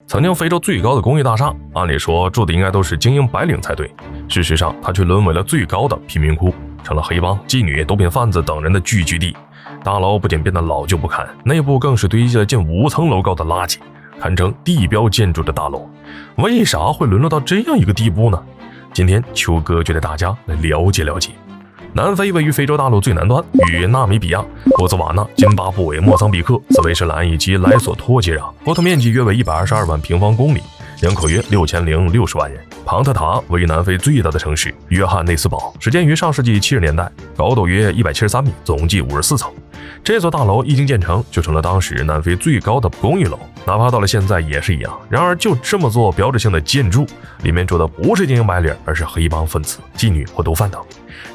曾经非洲最高的公寓大厦，按理说住的应该都是精英白领才对，事实上它却沦为了最高的贫民窟，成了黑帮、妓女、毒品贩子等人的聚居地。大楼不仅变得老旧不堪，内部更是堆积了近5层楼高的垃圾，堪称地标建筑的大楼。为啥会沦落到这样一个地步呢？今天秋哥就带大家来了解了解。南非位于非洲大陆最南端，与纳米比亚、博茨瓦纳、津巴布韦、莫桑比克、斯威士兰以及莱索托接壤，国土面积约为122万平方公里，人口约6060万人。庞特塔位于南非最大的城市约翰内斯堡，始建于上世纪70年代，高度约173米，总计54层。这座大楼一经建成，就成了当时南非最高的公寓楼，哪怕到了现在也是一样。然而，就这么座标志性的建筑，里面住的不是精英白领，而是黑帮分子、妓女或毒贩等。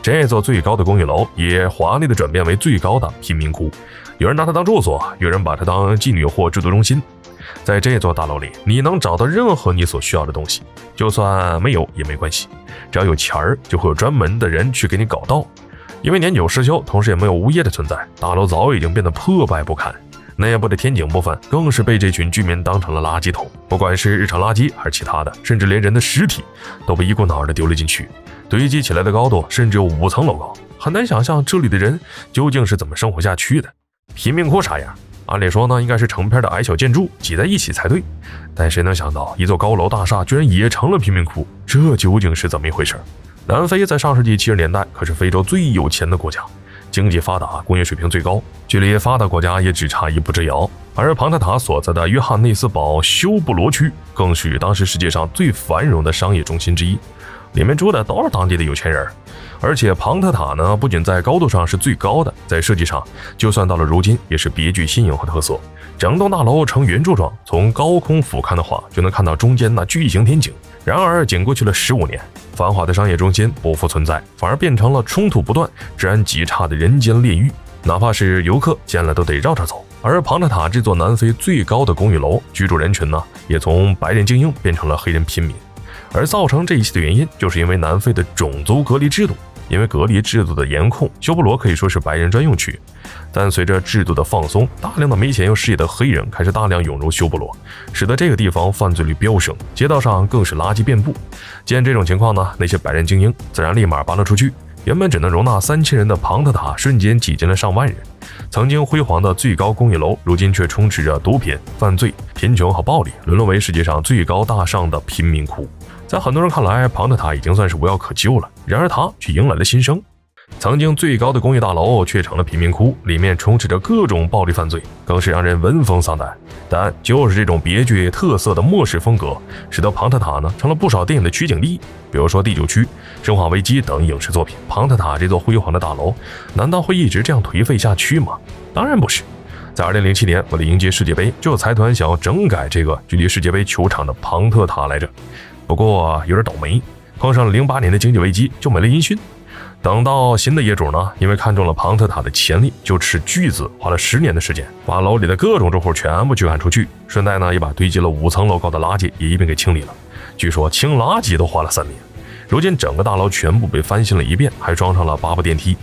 这座最高的公寓楼也华丽的转变为最高的贫民窟，有人拿它当住所，有人把它当妓女或制毒中心。在这座大楼里，你能找到任何你所需要的东西，就算没有也没关系，只要有钱儿，就会有专门的人去给你搞到。因为年久失修，同时也没有物业的存在，大楼早已经变得破败不堪。内部的天井部分更是被这群居民当成了垃圾桶，不管是日常垃圾还是其他的，甚至连人的尸体都被一股脑儿的丢了进去，堆积起来的高度甚至有5层楼高，很难想象这里的人究竟是怎么生活下去的。贫民窟啥样？按理说呢，应该是成片的矮小建筑挤在一起才对，但谁能想到一座高楼大厦居然也成了贫民窟，这究竟是怎么一回事？南非在上世纪70年代可是非洲最有钱的国家，经济发达，工业水平最高，距离发达国家也只差一步之遥。而庞特塔所在的约翰内斯堡休布罗区更是当时世界上最繁荣的商业中心之一，里面住的都是当地的有钱人。而且庞特塔呢，不仅在高度上是最高的，在设计上就算到了如今也是别具新颖和特色。整栋大楼呈圆柱状，从高空俯瞰的话就能看到中间那巨型天井。然而仅过去了15年，繁华的商业中心不复存在，反而变成了冲突不断、治安极差的人间炼狱，哪怕是游客见了都得绕着走。而庞特塔这座南非最高的公寓楼，居住人群呢也从白人精英变成了黑人贫民。而造成这一切的原因，就是因为南非的种族隔离制度。因为隔离制度的严控，休布罗可以说是白人专用区。但随着制度的放松，大量的没钱又失业的黑人开始大量涌入休布罗，使得这个地方犯罪率飙升，街道上更是垃圾遍布。见这种情况呢，那些白人精英自然立马搬了出去。原本只能容纳3000人的庞特塔瞬间挤进了上万人。曾经辉煌的最高公寓楼，如今却充斥着毒品、犯罪、贫穷和暴力，沦落为世界上最高大上的贫民窟。在很多人看来，庞特塔已经算是无药可救了，然而它却迎来了新生。曾经最高的公寓大楼却成了贫民窟，里面充斥着各种暴力犯罪，更是让人闻风丧胆。但就是这种别具特色的末世风格，使得庞特塔呢成了不少电影的取景地，比如说《第9区》《生化危机》等影视作品。庞特塔这座辉煌的大楼，难道会一直这样颓废下去吗？当然不是。在2007年，为了迎接世界杯，就有财团想要整改这个距离世界杯球场的庞特塔来着。不过有点倒霉，碰上了08年的经济危机，就没了音讯。等到新的业主呢，因为看中了庞特塔的潜力，就斥巨资花了10年的时间，把楼里的各种住户全部驱赶出去，顺带呢也把堆积了5层楼高的垃圾也一并给清理了。据说清垃圾都花了3年。如今整个大楼全部被翻新了一遍，还装上了8部电梯，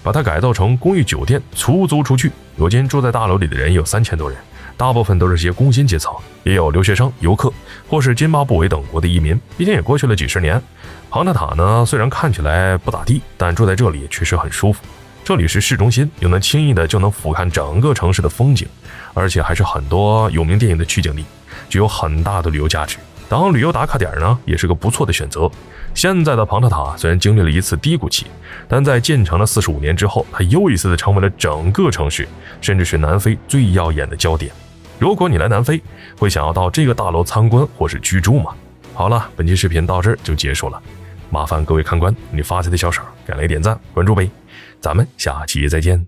把它改造成公寓酒店出租出去。如今住在大楼里的人有3000多人，大部分都是些工薪阶层，也有留学生、游客或是津巴布韦等国的移民。毕竟也过去了几十年，庞特塔呢虽然看起来不咋地，但住在这里确实很舒服。这里是市中心，又能轻易的就能俯瞰整个城市的风景，而且还是很多有名电影的取景地，具有很大的旅游价值。当旅游打卡点呢，也是个不错的选择。现在的庞特塔虽然经历了一次低谷期，但在建成了45年之后，它又一次的成为了整个城市，甚至是南非最耀眼的焦点。如果你来南非，会想要到这个大楼参观或是居住吗？好了，本期视频到这儿就结束了，麻烦各位看官，你发财的小手给来点赞关注呗，咱们下期再见。